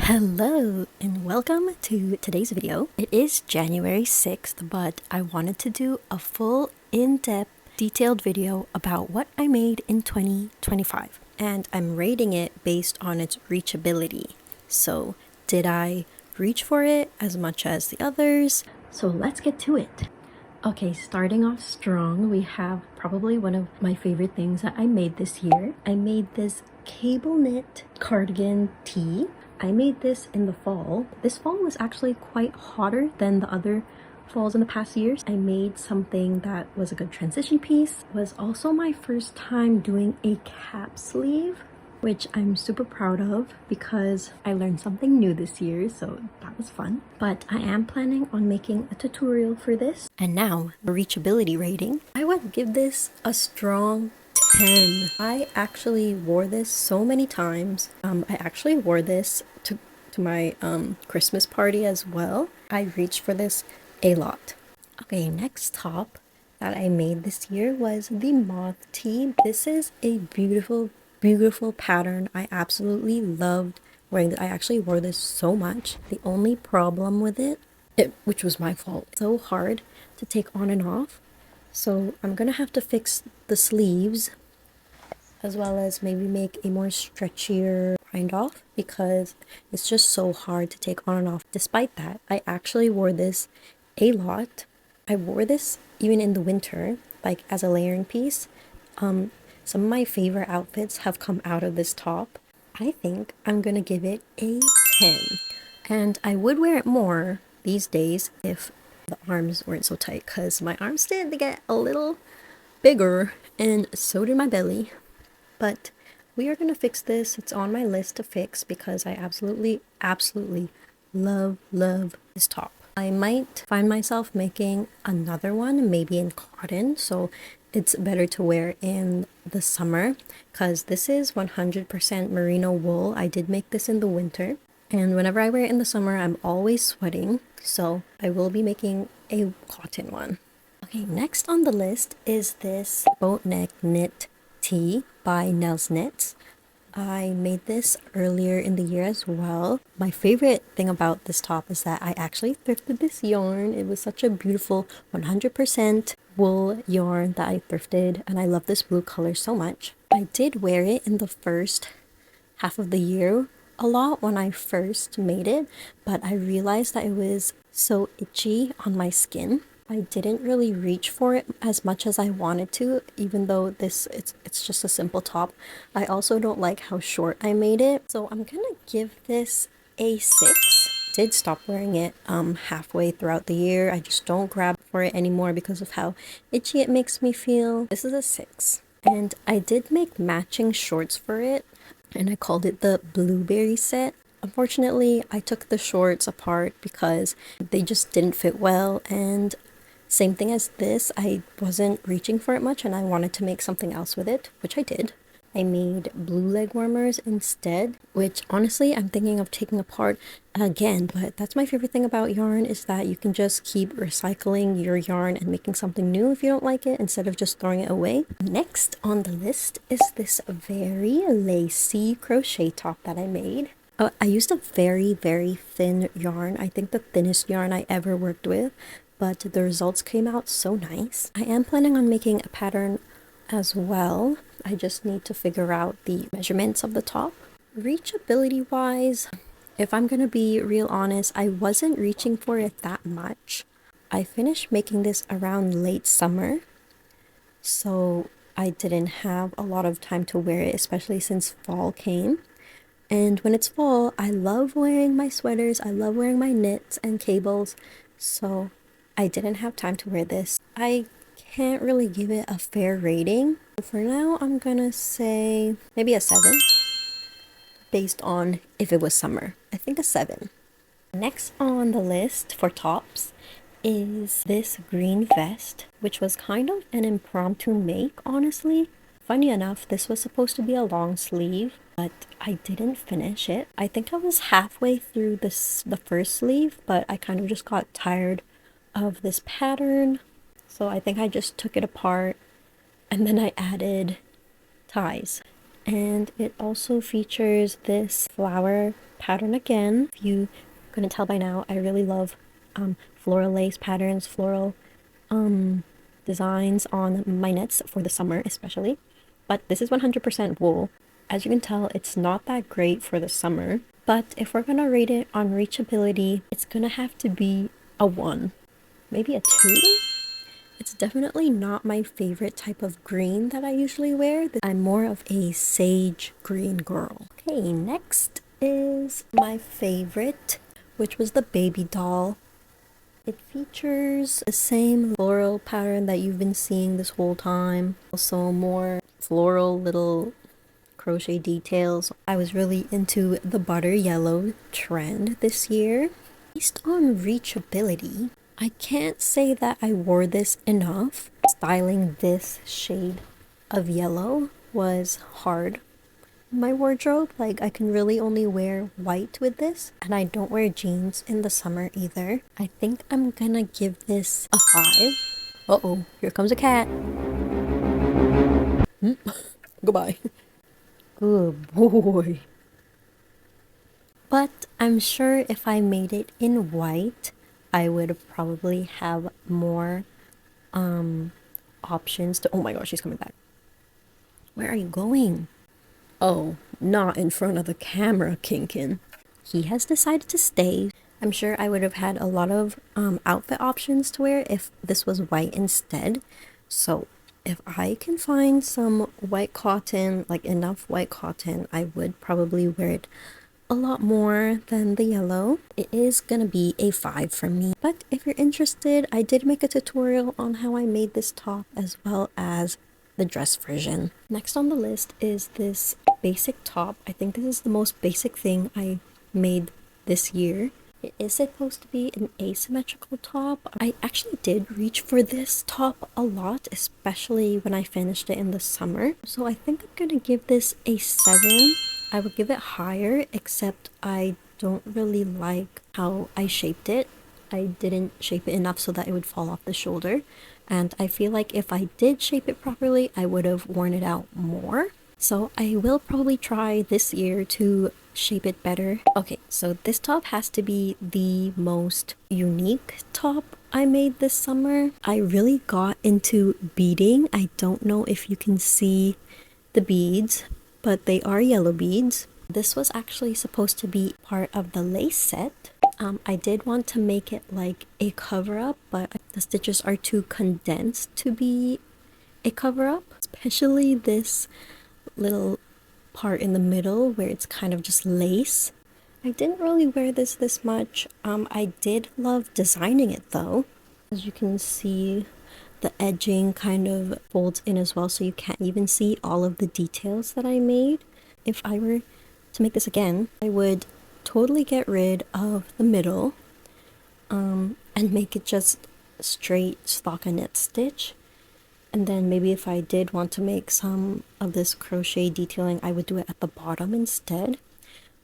Hello and welcome to today's video. It is January 6th, but I wanted to do a full in-depth detailed video about what I made in 2025, and I'm rating it based on its reachability. So did I reach for it as much as the others? So let's get to it. Okay, starting off strong, we have probably one of my favorite things that I made this year. I made this cable knit cardigan tee. I made this in the fall. This fall was actually quite hotter than the other falls in the past years. I made something that was a good transition piece. It was also my first time doing a cap sleeve, which I'm super proud of because I learned something new this year, so that was fun. But I am planning on making a tutorial for this. And now, the reachability rating. I would give this a strong 10. I actually wore this so many times. I actually wore this to my Christmas party as well. I reached for this a lot. Okay, next top that I made this year was the Moth tee. This is a beautiful pattern. I absolutely loved wearing it. I actually wore this so much. The only problem with it, which was my fault, it's so hard to take on and off. So I'm gonna have to fix the sleeves as well as maybe make a more stretchier bind off because it's just so hard to take on and off. Despite that, I actually wore this a lot. I wore this even in the winter, like as a layering piece. Some of my favorite outfits have come out of this top. I think I'm gonna give it a 10. And I would wear it more these days if the arms weren't so tight, because my arms did get a little bigger and so did my belly. But we are gonna fix this. It's on my list to fix because I absolutely love this top. I might find myself making another one, maybe in cotton, so it's better to wear in the summer because this is 100% merino wool. I did make this in the winter, and whenever I wear it in the summer, I'm always sweating, so I will be making a cotton one. Okay, next on the list is this boat neck knit tee by Nels Knits. I made this earlier in the year as well. My favorite thing about this top is that I actually thrifted this yarn. It was such a beautiful 100% wool yarn that I thrifted, and I love this blue color so much. I did wear it in the first half of the year a lot when I first made it, but I realized that it was so itchy on my skin. I didn't really reach for it as much as I wanted to, even though it's just a simple top. I also don't like how short I made it, so I'm gonna give this a 6. Did stop wearing it halfway throughout the year. I just don't grab for it anymore because of how itchy it makes me feel. This is a 6. And I did make matching shorts for it, and I called it the blueberry set. Unfortunately, I took the shorts apart because they just didn't fit well, and same thing as this, I wasn't reaching for it much and I wanted to make something else with it, which I did. I made blue leg warmers instead, which honestly I'm thinking of taking apart again, but that's my favorite thing about yarn is that you can just keep recycling your yarn and making something new if you don't like it instead of just throwing it away. Next on the list is this very lacy crochet top that I made. I used a very thin yarn. I think the thinnest yarn I ever worked with, but the results came out so nice. I am planning on making a pattern as well. I just need to figure out the measurements of the top. Reachability wise, if I'm gonna be real honest, I wasn't reaching for it that much. I finished making this around late summer, so I didn't have a lot of time to wear it, especially since fall came. And when it's fall, I love wearing my sweaters, I love wearing my knits and cables, so I didn't have time to wear this. I can't really give it a fair rating. For now, I'm gonna say maybe a 7, based on if it was summer. I think a 7. Next on the list for tops is this green vest, which was kind of an impromptu make, honestly. Funny enough, this was supposed to be a long sleeve, but I didn't finish it. I think I was halfway through the first sleeve, but I kind of just got tired of this pattern, so I think I just took it apart and then I added ties. And it also features this flower pattern again. If you couldn't tell by now, I really love floral lace patterns, floral designs on my knits for the summer especially. But this is 100% wool. As you can tell, it's not that great for the summer. But if we're gonna rate it on reachability, it's gonna have to be a 1, maybe a 2. It's definitely not my favorite type of green that I usually wear. I'm more of a sage green girl. Okay, next is my favorite, which was the baby doll. It features the same floral pattern that you've been seeing this whole time. Also more floral little crochet details. I was really into the butter yellow trend this year. Based on reachability, I can't say that I wore this enough. Styling this shade of yellow was hard in my wardrobe. Like, I can really only wear white with this, and I don't wear jeans in the summer either. I think I'm gonna give this a 5. Uh-oh, here comes a cat. Goodbye. Good boy. But I'm sure if I made it in white, I would probably have more options to— oh my gosh, she's coming back. Where are you going? Oh, not in front of the camera, Kinkin. He has decided to stay. I'm sure I would have had a lot of outfit options to wear if this was white instead. So if I can find some white cotton, like enough white cotton, I would probably wear it a lot more than the yellow. It is gonna be a 5 from me. But if you're interested, I did make a tutorial on how I made this top as well as the dress version. Next on the list is this basic top. I think this is the most basic thing I made this year. It is supposed to be an asymmetrical top. I actually did reach for this top a lot, especially when I finished it in the summer. So I think I'm gonna give this a 7. I would give it higher, except I don't really like how I shaped it. I didn't shape it enough so that it would fall off the shoulder. And I feel like if I did shape it properly, I would have worn it out more. So I will probably try this year to shape it better. Okay, so this top has to be the most unique top I made this summer. I really got into beading. I don't know if you can see the beads, but they are yellow beads. This was actually supposed to be part of the lace set. I did want to make it like a cover-up, but the stitches are too condensed to be a cover-up, especially this little part in the middle where it's kind of just lace. I didn't really wear this much. I did love designing it though. As you can see, the edging kind of folds in as well, so you can't even see all of the details that I made. If I were to make this again, I would totally get rid of the middle and make it just straight stockinette stitch. And then maybe if I did want to make some of this crochet detailing, I would do it at the bottom instead.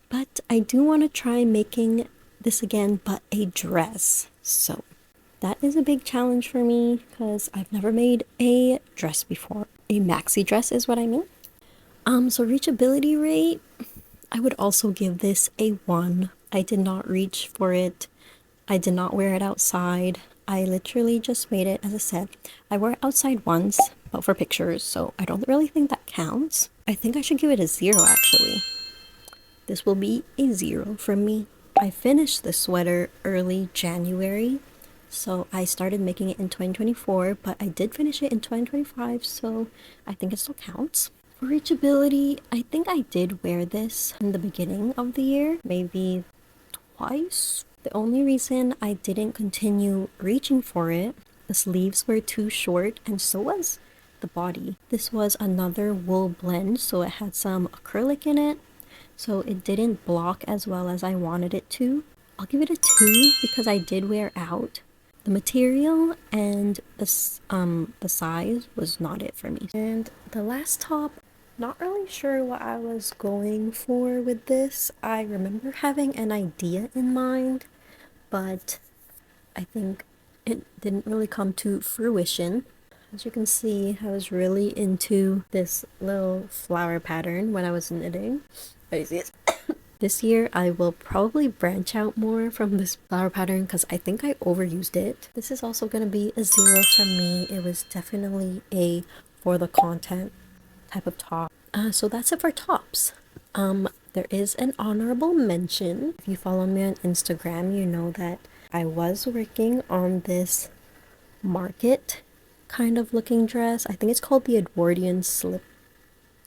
But I do want to try making this again, but a dress. So that is a big challenge for me because I've never made a dress before. A maxi dress is what I mean. So reachability rate, I would also give this a 1. I did not reach for it. I did not wear it outside. I literally just made it, as I said. I wore it outside once, but for pictures, so I don't really think that counts. I think I should give it a 0 actually. This will be a 0 from me. I finished the sweater early January, so I started making it in 2024, but I did finish it in 2025, so I think it still counts. For reachability, I think I did wear this in the beginning of the year, maybe twice. The only reason I didn't continue reaching for it, the sleeves were too short and so was the body. This was another wool blend, so it had some acrylic in it, so it didn't block as well as I wanted it to. I'll give it a 2 because I did wear out. The material and the size was not it for me. And the last top, not really sure what I was going for with this. I remember having an idea in mind, but I think it didn't really come to fruition. As you can see, I was really into this little flower pattern when I was knitting. But you see it? This year, I will probably branch out more from this flower pattern because I think I overused it. This is also going to be a 0 from me. It was definitely a for the content type of top. So that's it for tops. There is an honorable mention. If you follow me on Instagram, you know that I was working on this market kind of looking dress. I think it's called the Edwardian slip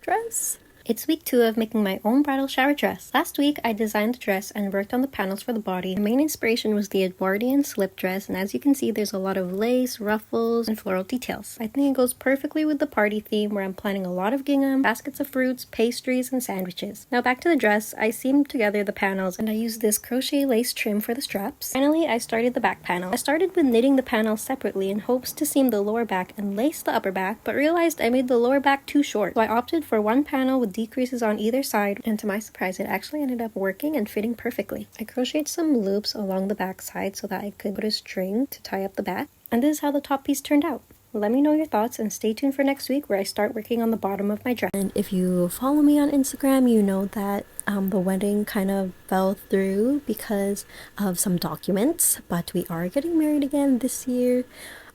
dress. It's week 2 of making my own bridal shower dress. Last week, I designed the dress and worked on the panels for the body. The main inspiration was the Edwardian slip dress, and as you can see, there's a lot of lace, ruffles, and floral details. I think it goes perfectly with the party theme where I'm planning a lot of gingham, baskets of fruits, pastries, and sandwiches. Now back to the dress, I seamed together the panels and I used this crochet lace trim for the straps. Finally, I started the back panel. I started with knitting the panels separately in hopes to seam the lower back and lace the upper back, but realized I made the lower back too short, so I opted for one panel with decreases on either side, and to my surprise it actually ended up working and fitting perfectly. I crocheted some loops along the back side so that I could put a string to tie up the back, and this is how the top piece turned out. Let me know your thoughts and stay tuned for next week where I start working on the bottom of my dress. And if you follow me on Instagram, you know that the wedding kind of fell through because of some documents, but we are getting married again this year.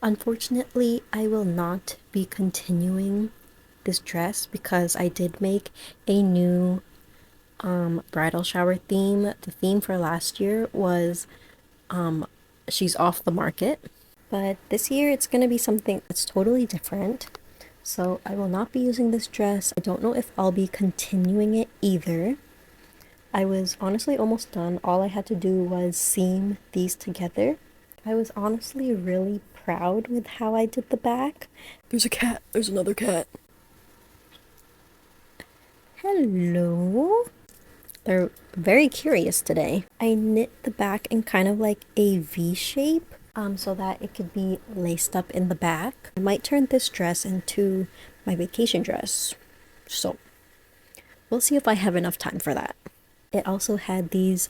Unfortunately, I will not be continuing this dress because I did make a new bridal shower theme. The theme for last year was she's off the market, but this year it's going to be something that's totally different. So I will not be using this dress. I don't know if I'll be continuing it either. I was honestly almost done. All I had to do was seam these together. I was honestly really proud with how I did the back. There's a cat. There's another cat. Hello. They're very curious today. I knit the back in kind of like a V shape so that it could be laced up in the back. I might turn this dress into my vacation dress. So we'll see if I have enough time for that. It also had these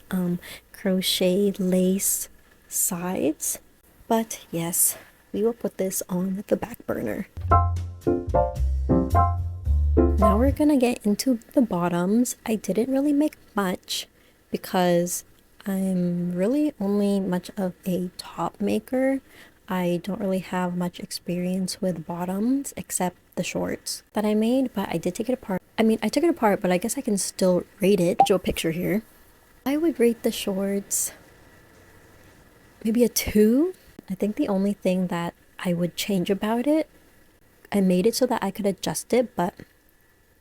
crochet lace sides, but yes, we will put this on the back burner. Now we're gonna get into the bottoms. I didn't really make much because I'm really only much of a top maker. I don't really have much experience with bottoms except the shorts that I made, but I did take it apart. I mean, I took it apart, but I guess I can still rate it. Show a picture here. I would rate the shorts maybe a 2. I think the only thing that I would change about it, I made it so that I could adjust it, but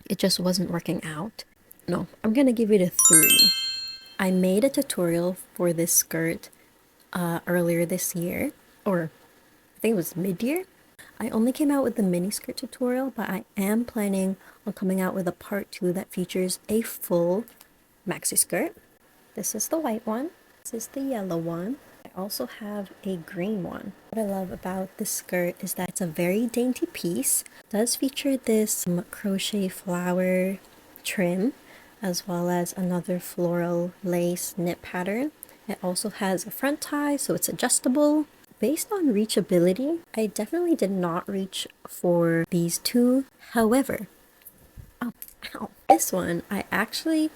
it just wasn't working out. No, I'm gonna give it a 3. I made a tutorial for this skirt earlier this year, or I think it was mid-year. I only came out with the mini skirt tutorial, but I am planning on coming out with a part 2 that features a full maxi skirt. This is the white one. This is the yellow one. I also have a green one. What I love about this skirt is that it's a very dainty piece. It does feature this crochet flower trim as well as another floral lace knit pattern. It also has a front tie, so it's adjustable. Based on reachability, I definitely did not reach for these two. However, this one I actually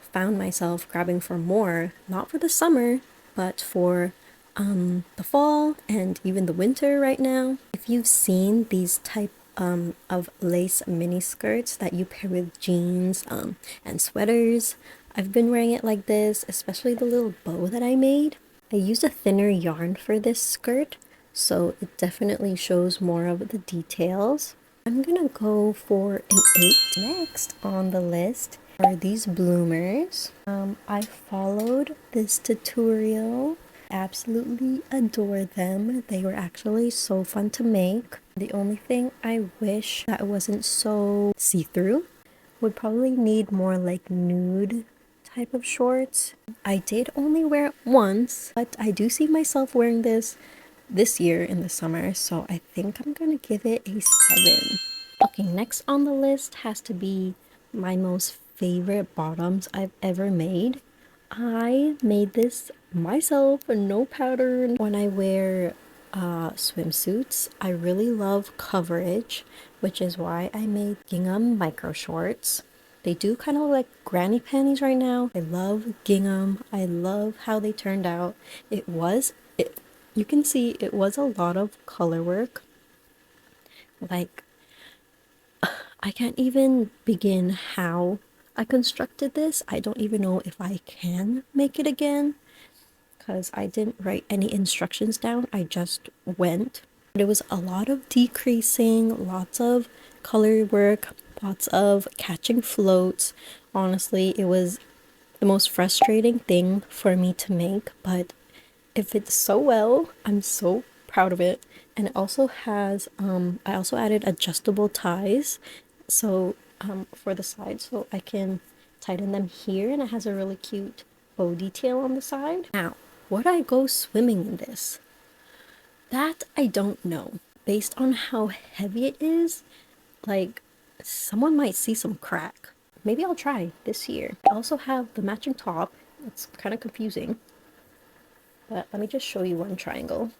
found myself grabbing for more, not for the summer, but for the fall and even the winter right now. If you've seen these type of lace mini skirts that you pair with jeans and sweaters, I've been wearing it like this, especially the little bow that I made. I used a thinner yarn for this skirt, so it definitely shows more of the details. I'm gonna go for an 8. Next on the list are these bloomers. I followed this tutorial. Absolutely adore them. They were actually so fun to make. The only thing I wish that wasn't so see-through would probably need more like nude type of shorts. I did only wear it once, but I do see myself wearing this year in the summer, so I think I'm gonna give it a 7. Okay, next on the list has to be my most favorite bottoms I've ever made. I made this myself, no pattern. When I wear swimsuits. I really love coverage, which is why I made gingham micro shorts. They do kind of look like granny panties right now. I love gingham. I love how they turned out. You can see it was a lot of color work. Like, I can't even begin how I constructed this. I don't even know if I can make it again because I didn't write any instructions down. I just went. But it was a lot of decreasing, lots of color work, lots of catching floats. Honestly, it was the most frustrating thing for me to make, but it fits so well. I'm so proud of it. And it also has, I also added adjustable ties. So, for the side, so I can tighten them here, and it has a really cute bow detail on the side. Now, would I go swimming in this? That I don't know. Based on how heavy it is, like, someone might see some crack. Maybe I'll try this year. I also have the matching top. It's kind of confusing. But let me just show you one triangle.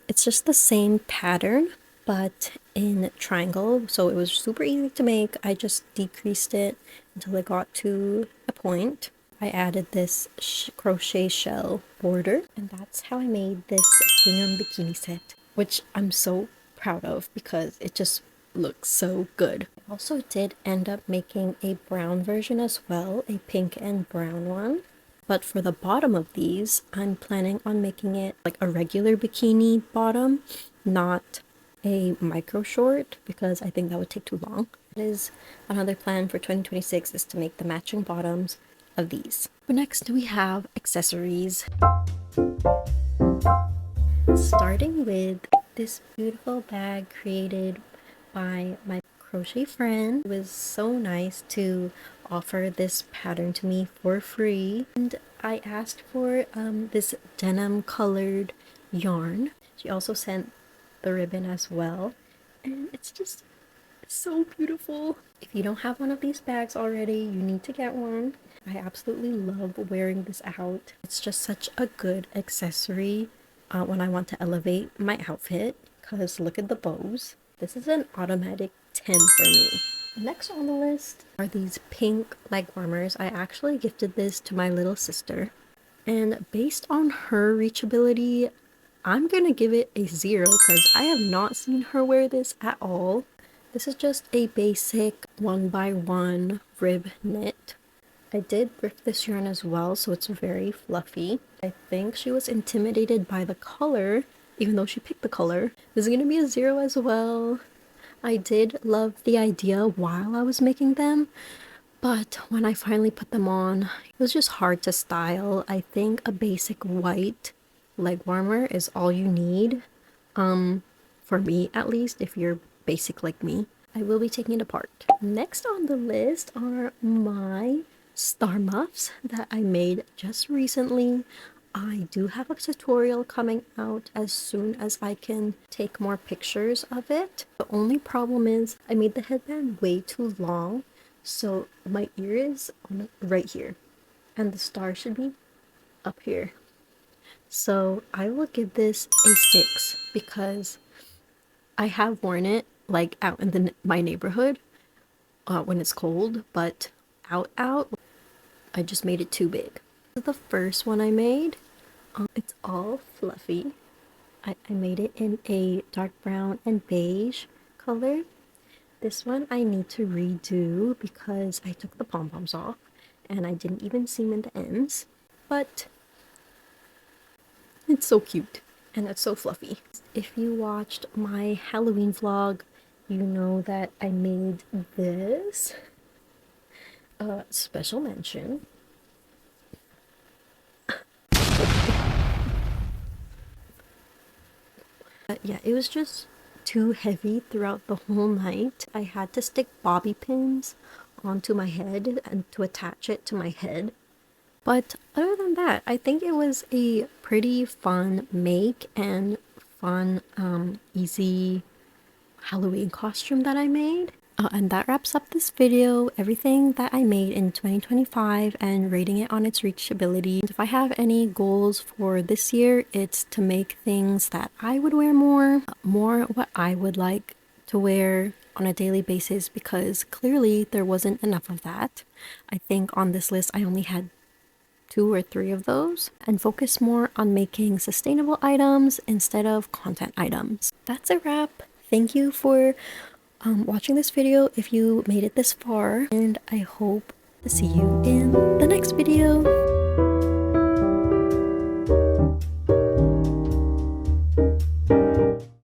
It's just the same pattern, but in triangle. So it was super easy to make. I just decreased it until it got to a point. I added this crochet shell border, and that's how I made this gingham bikini set, which I'm so proud of because it just looks so good. I also did end up making a brown version as well, a pink and brown one. But for the bottom of these, I'm planning on making it like a regular bikini bottom, not a micro short, because I think that would take too long. It is another plan for 2026 is to make the matching bottoms of these. But next we have accessories. Starting with this beautiful bag created by my crochet friend. It was so nice to offer this pattern to me for free, and I asked for this denim colored yarn. She also sent the ribbon as well, and it's just so beautiful. If you don't have one of these bags already, you need to get one. I absolutely love wearing this out. It's just such a good accessory when I want to elevate my outfit, because look at the bows. This is an automatic 10 for me. Next on the list are these pink leg warmers. I actually gifted this to my little sister, and based on her reachability, I'm gonna give it a 0 because I have not seen her wear this at all. This is just a basic 1x1 rib knit. I did rip this yarn as well, so it's very fluffy. I think she was intimidated by the color, even though she picked the color. This is gonna be a 0 as well. I did love the idea while I was making them, but when I finally put them on, it was just hard to style. I think a basic white leg warmer is all you need, for me at least, if you're basic like me. I will be taking it apart. Next on the list are my star muffs that I made just recently. I do have a tutorial coming out as soon as I can take more pictures of it. The only problem is I made the headband way too long, so my ear is on right here and the star should be up here. So I will give this a 6 because I have worn it like out in my neighborhood when it's cold, but out I just made it too big. The first one I made, it's all fluffy. I made it in a dark brown and beige color. This one I need to redo because I took the pom-poms off and I didn't even seam in the ends, but it's so cute and it's so fluffy. If you watched my Halloween vlog, you know that I made this special mention. Yeah, it was just too heavy throughout the whole night. I had to stick bobby pins onto my head and to attach it to my head. But other than that, I think it was a pretty fun make and fun, easy Halloween costume that I made. And that wraps up this video, everything that I made in 2025 and rating it on its reachability. And if I have any goals for this year, it's to make things that I would wear more what I would like to wear on a daily basis, because clearly there wasn't enough of that. I think on this list I only had 2 or 3 of those, and focus more on making sustainable items instead of content items. That's a wrap. Thank you for watching this video if you made it this far, and I hope to see you in